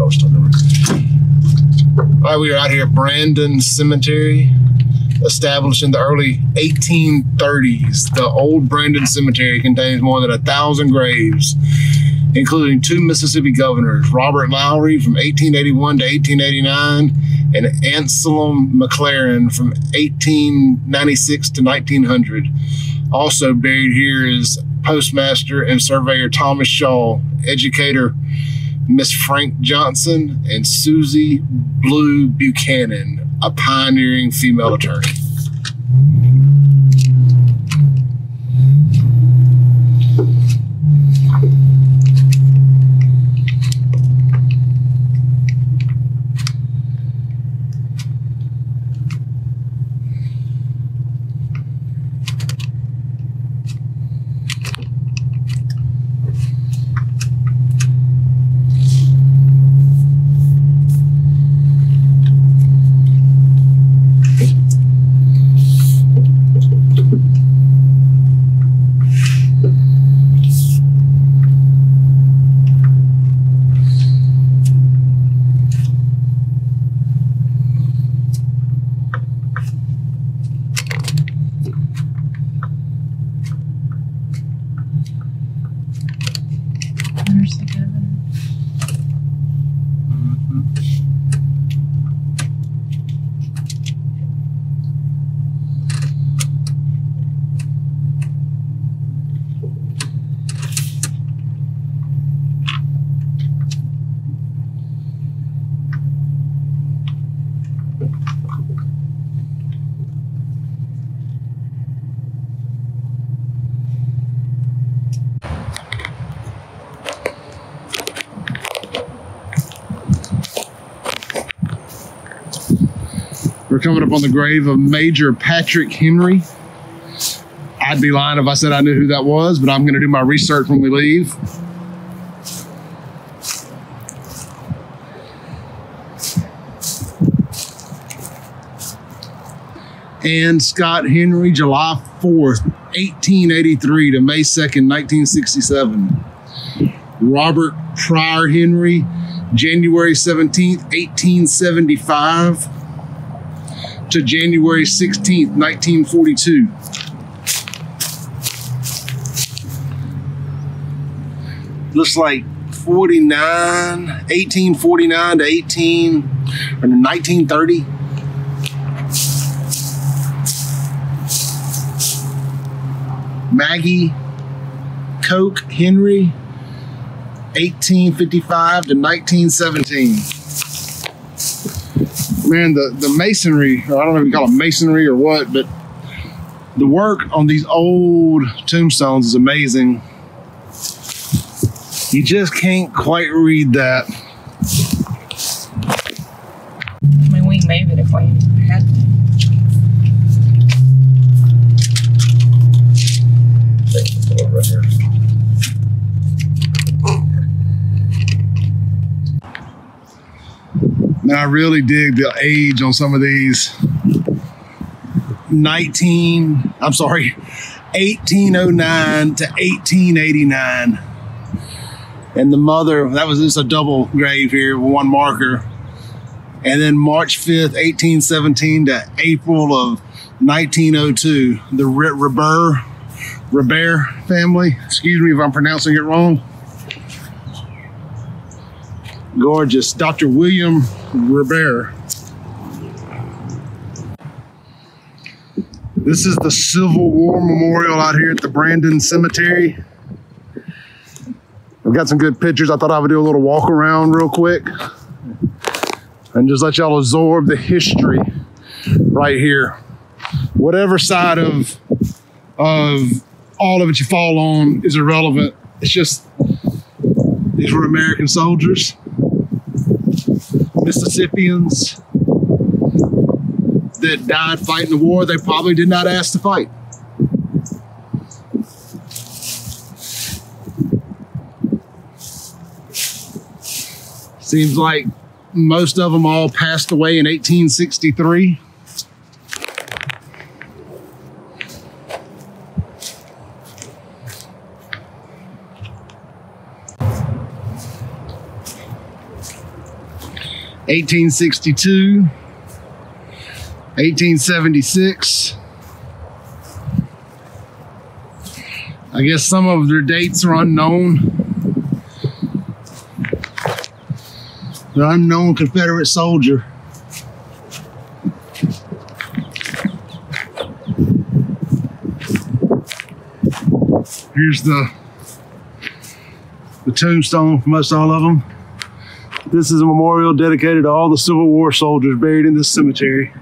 I'll start over. All right, we are out here at Brandon Cemetery, established in the early 1830s. The old Brandon Cemetery contains more than 1,000 graves, including 2 Mississippi governors, Robert Lowry from 1881 to 1889, and Anselm McLaren from 1896 to 1900. Also buried here is Postmaster and Surveyor Thomas Shaw, educator Miss Frank Johnson, and Susie Blue Buchanan, a pioneering female attorney. There's the governor. We're coming up on the grave of Major Patrick Henry. I'd be lying if I said I knew who that was, but I'm going to do my research when we leave. Ann Scott Henry, July 4th, 1883 to May 2nd, 1967. Robert Pryor Henry, January 17th, 1875 to January 16th, 1942. Looks like 1849 to 1930. Maggie Coke Henry, 1855 to 1917. Man, the masonry, or I don't know if you call it masonry or what, but the work on these old tombstones is amazing. You just can't quite read that. I mean, we can move it if we had to. Right here. Man, I really dig the age on some of these. 1809 to 1889. And the mother, that was just a double grave here, one marker. And then March 5th, 1817 to April of 1902, the Robert family. Excuse me if I'm pronouncing it wrong. Gorgeous. Dr. William Robert. This is the Civil War Memorial out here at the Brandon Cemetery. I've got some good pictures. I thought I would do a little walk around real quick and just let y'all absorb the history right here. Whatever side of all of it you fall on is irrelevant. It's just, these were American soldiers, Mississippians that died fighting the war they probably did not ask to fight. Seems like most of them all passed away in 1863. 1862, 1876. I guess some of their dates are unknown. The unknown Confederate soldier. Here's the tombstone for most all of them. This is a memorial dedicated to all the Civil War soldiers buried in this cemetery.